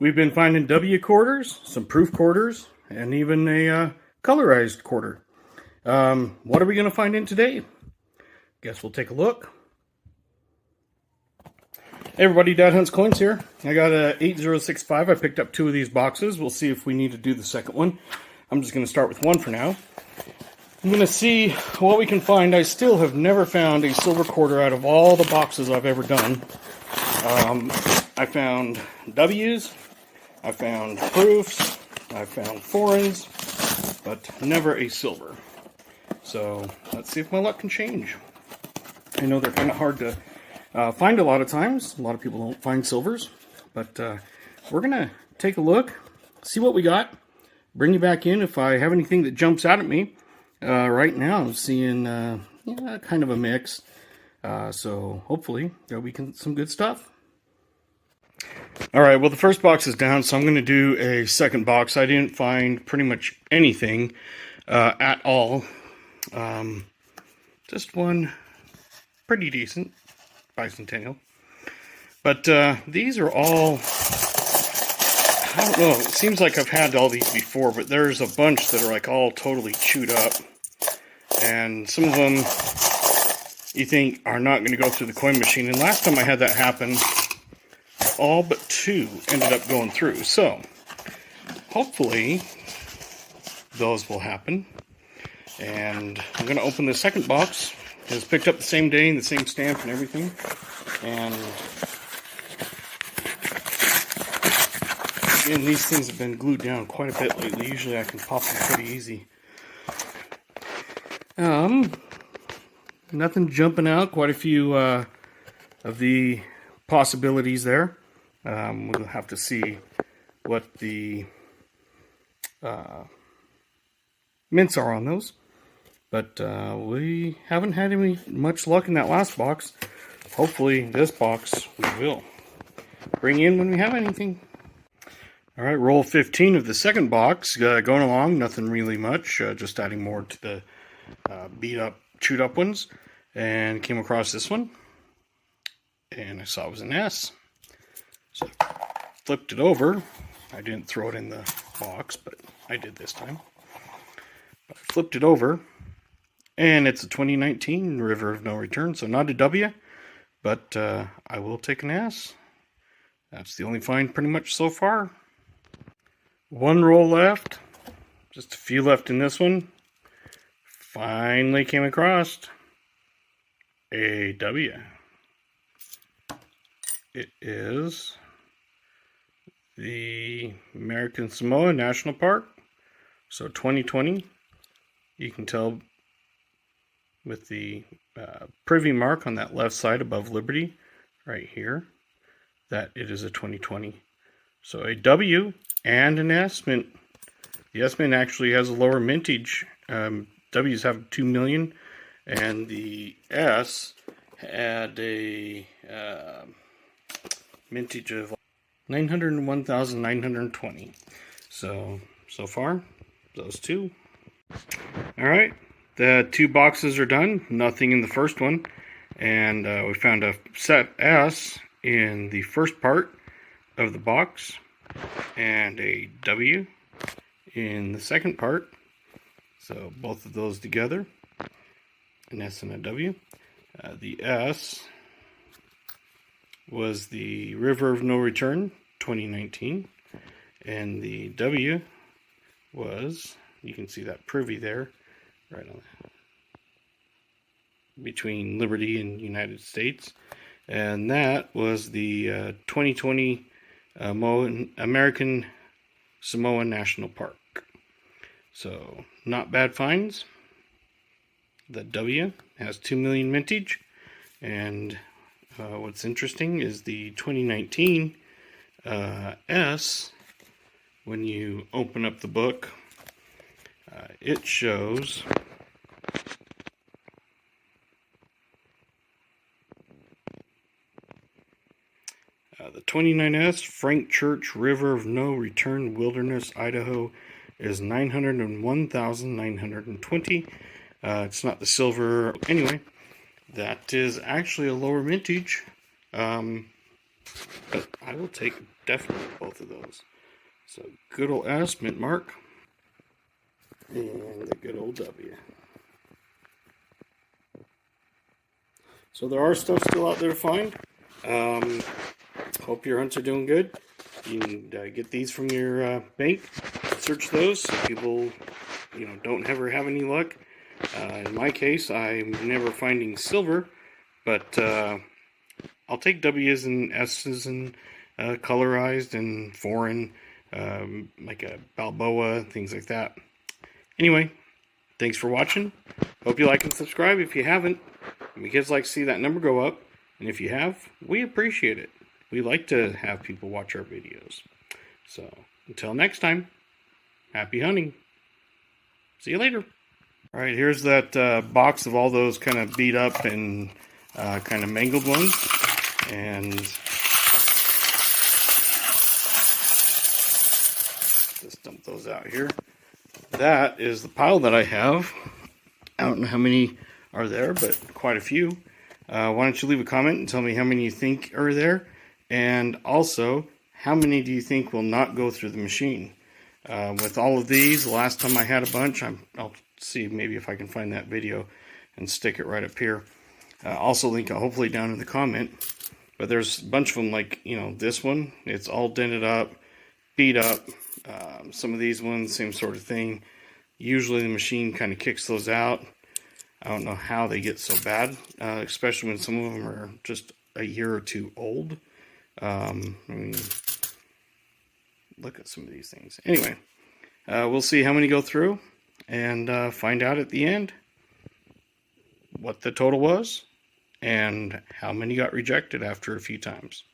We've been finding W quarters, some proof quarters, and even a colorized quarter. What are we going to find in today? Guess we'll take a look. Hey everybody, Dad Hunts Coins here. I got a 8065. I picked up 2 of these boxes. We'll see if we need to do the second one. I'm just going to start with one for now. I'm going to see what we can find. I still have never found a silver quarter out of all the boxes I've ever done. I found W's, I found proofs, I found foreigns, but never a silver. So let's see if my luck can change. I know they're kind of hard to find a lot of times. A lot of people don't find silvers, but we're going to take a look, see what we got, bring you back in if I have anything that jumps out at me. Right now I'm seeing kind of a mix, so hopefully there'll be some good stuff. Alright, well the first box is down, so I'm going to do a second box. I didn't find pretty much anything at all. Just one pretty decent bicentennial. But these are all, I don't know, it seems like I've had all these before, but there's a bunch that are like all totally chewed up. And some of them you think are not going to go through the coin machine. And last time I had that happen, all but 2 ended up going through. So hopefully those will happen. And I'm going to open the second box. It was picked up the same day and the same stamp and everything. And again, these things have been glued down quite a bit lately. Usually I can pop them pretty easy. Nothing jumping out. Quite a few of the possibilities there. We'll have to see what the mints are on those. But we haven't had much luck in that last box. Hopefully this box we will bring in when we have anything. Alright, roll 15 of the second box. Going along, nothing really much. Just adding more to the beat up, chewed up ones. And came across this one. And I saw it was an S. So I flipped it over. I didn't throw it in the box, but I did this time. I flipped it over. And it's a 2019 River of No Return. So not a W. But I will take an S. That's the only find pretty much so far. One roll left. Just a few left in this one. Finally came across a W. It is the American Samoa National Park. So 2020. You can tell with the privy mark on that left side above Liberty, right here, that it is a 2020. So a W and an S mint. The S mint actually has a lower mintage. W's have 2 million, and the S had a mintage of 901,920. So far, those 2. Alright, the 2 boxes are done. Nothing in the first one. And we found a set S in the first part of the box. And a W in the second part. So both of those together. An S and a W. The S was the River of No Return 2019. And the W was, you can see that privy there, right on between Liberty and United States. And that was the 2020 American Samoa National Park. So, not bad finds. The W has 2 million mintage. And what's interesting is the 2019 S, when you open up the book, it shows the 29S Frank Church River of No Return Wilderness, Idaho, is 901,920. It's not the silver. Anyway, that is actually a lower mintage. But I will take definitely both of those. So good old S, mint mark, and the good old W. So there are stuff still out there to find. Hope your hunts are doing good. You can get these from your bank. Search those. People, don't ever have any luck. In my case, I'm never finding silver, but I'll take W's and S's and colorized and foreign, like a Balboa, things like that. Anyway, thanks for watching. Hope you like and subscribe if you haven't. My kids like to see that number go up, and if you have, we appreciate it. We like to have people watch our videos. So, until next time, happy hunting. See you later. All right, here's that box of all those kind of beat up and kind of mangled ones. And just dump those out here. That is the pile that I have. I don't know how many are there, but quite a few. Why don't you leave a comment and tell me how many you think are there, and also how many do you think will not go through the machine. With all of these, the last time I had a bunch, I'll see maybe if I can find that video and stick it right up here. Also link it hopefully down in the comment. But there's a bunch of them, like this one, it's all dented up, beat up. Some of these ones, same sort of thing. Usually the machine kind of kicks those out. I don't know how they get so bad, especially when some of them are just a year or two old. I mean, look at some of these things. Anyway, we'll see how many go through and find out at the end what the total was and how many got rejected after a few times.